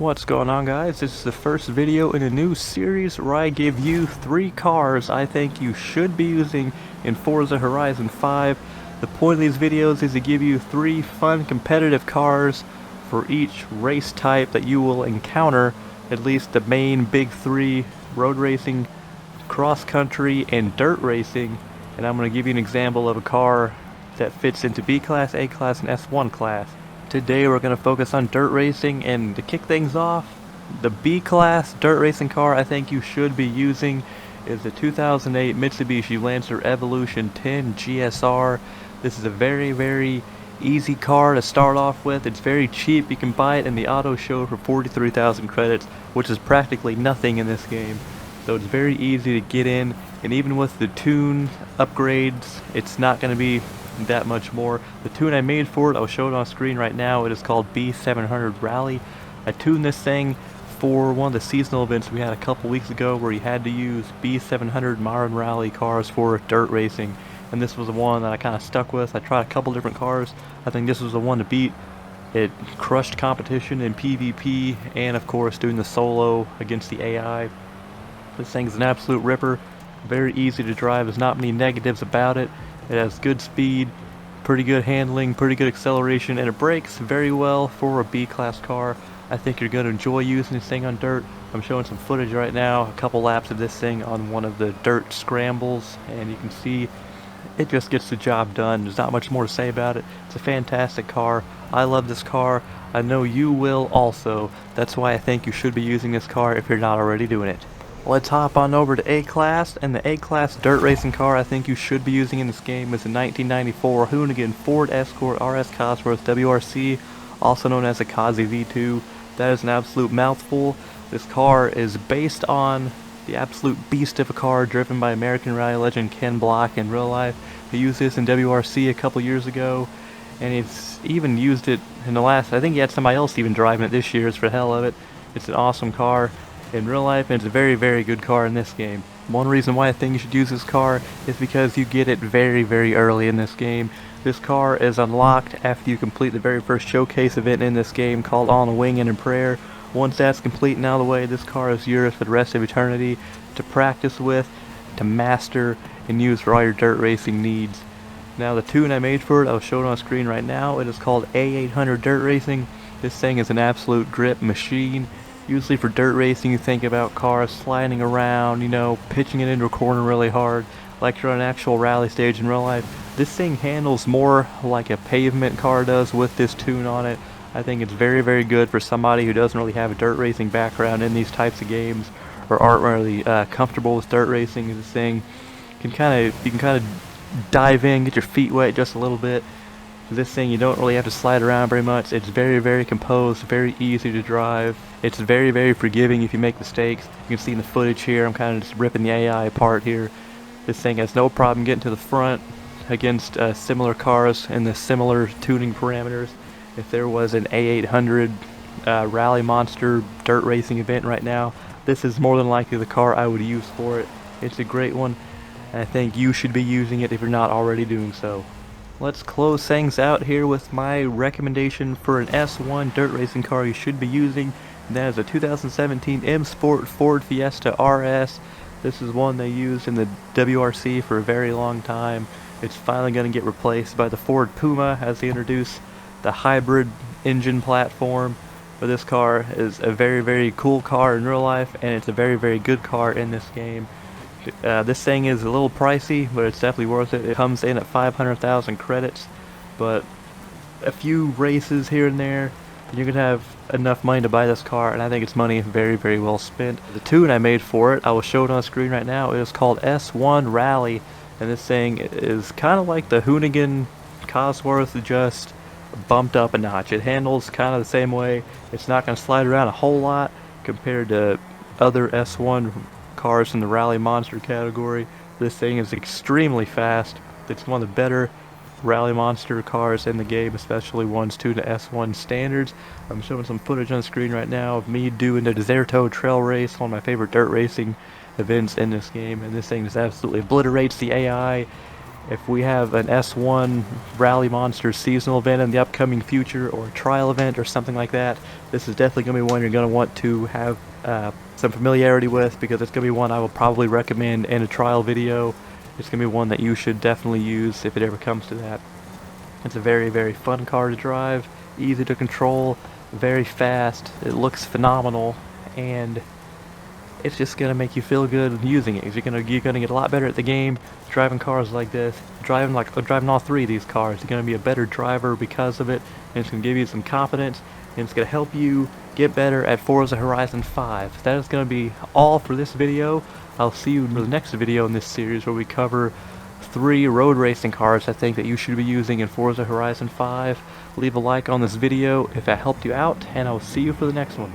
What's going on, guys? This is the first video in a new series where I give you 3 cars I think you should be using in Forza Horizon 5. The point of these videos is to give you 3 fun competitive cars for each race type that you will encounter, at least the main big 3: road racing, cross country, and dirt racing. And I'm going to give you an example of a car that fits into B class, A class, and S1 class. Today we're going to focus on dirt racing, and to kick things off, the B class dirt racing car I think you should be using is the 2008 Mitsubishi Lancer Evolution 10 GSR. This is a very easy car to start off with. It's very cheap. You can buy it in the auto show for 43,000 credits, which is practically nothing in this game. So it's very easy to get in, and even with the tune upgrades, it's not going to be that much more. The tune I made for it, I'll show it on screen right now. It is called B700 Rally. I tuned this thing for one of the seasonal events we had a couple weeks ago where you had to use B700 Modern Rally cars for dirt racing, and this was the one that I kind of stuck with. I tried a couple different cars. I think this was the one to beat. It crushed competition in PvP and of course doing the solo against the AI. This thing's an absolute ripper, very easy to drive. There's not many negatives about it. It has good speed, pretty good handling, pretty good acceleration, and it brakes very well for a B-class car. I think you're going to enjoy using this thing on dirt. I'm showing some footage right now, a couple laps of this thing on one of the dirt scrambles, and you can see it just gets the job done. There's not much more to say about it. It's a fantastic car. I love this car. I know you will also. That's why I think you should be using this car if you're not already doing it. Let's hop on over to A-Class, and the A-Class dirt racing car I think you should be using in this game is the 1994 Hoonigan Ford Escort RS Cosworth WRC, also known as a Cossie V2. That is an absolute mouthful. This car is based on the absolute beast of a car driven by American rally legend Ken Block in real life. He used this in WRC a couple years ago, and he's even used it in the last, I think he had somebody else even driving it this year, just for the hell of it. It's an awesome car in real life, and it's a very good car in this game. One reason why I think you should use this car is because you get it very early in this game. This car is unlocked after you complete the very first showcase event in this game called On a Wing and a Prayer. Once that's complete and out of the way, this car is yours for the rest of eternity to practice with, to master, and use for all your dirt racing needs. Now the tune I made for it, I'll show it on screen right now. It is called A800 Dirt Racing. This thing is an absolute grip machine. Usually for dirt racing you think about cars sliding around, you know, pitching it into a corner really hard, like you're on an actual rally stage in real life. This thing handles more like a pavement car does with this tune on it. I think it's very good for somebody who doesn't really have a dirt racing background in these types of games, or aren't really comfortable with dirt racing. This thing you can kind of dive in, get your feet wet just a little bit. This thing you don't really have to slide around very much. It's very composed, very easy to drive. It's very forgiving if you make mistakes. You can see in the footage here, I'm kind of just ripping the AI apart here. This thing has no problem getting to the front against similar cars in the similar tuning parameters. If there was an A800 Rally Monster dirt racing event right now, this is more than likely the car I would use for it. It's a great one, and I think you should be using it if you're not already doing so. Let's close things out here with my recommendation for an S1 dirt racing car you should be using. And that is a 2017 M Sport Ford Fiesta RS. This is one they used in the WRC for a very long time. It's finally going to get replaced by the Ford Puma as they introduce the hybrid engine platform. But this car is a very cool car in real life, and it's a very good car in this game. This thing is a little pricey, but it's definitely worth it. It comes in at 500,000 credits, but a few races here and there, you're going to have enough money to buy this car, and I think it's money very well spent. The tune I made for it, I will show it on screen right now. It is called S1 Rally, and this thing is kind of like the Hoonigan Cosworth, just bumped up a notch. It handles kind of the same way. It's not going to slide around a whole lot compared to other S1 cars in the Rally Monster category. This thing is extremely fast. It's one of the better Rally Monster cars in the game, especially ones tuned to S1 standards. I'm showing some footage on the screen right now of me doing the Deserto Trail Race, one of my favorite dirt racing events in this game, and this thing just absolutely obliterates the AI. If we have an S1 Rally Monsters seasonal event in the upcoming future, or a trial event or something like that, this is definitely going to be one you're going to want to have some familiarity with, because it's going to be one I will probably recommend in a trial video. It's going to be one that you should definitely use if it ever comes to that. It's a very, very fun car to drive, easy to control, very fast, it looks phenomenal, and it's just gonna make you feel good using it. You're gonna get a lot better at the game driving cars like this. Driving all three of these cars, you're gonna be a better driver because of it, and it's gonna give you some confidence, and it's gonna help you get better at Forza Horizon 5. That is gonna be all for this video. I'll see you in the next video in this series, where we cover 3 road racing cars I think that you should be using in Forza Horizon 5. Leave a like on this video if that helped you out, and I'll see you for the next one.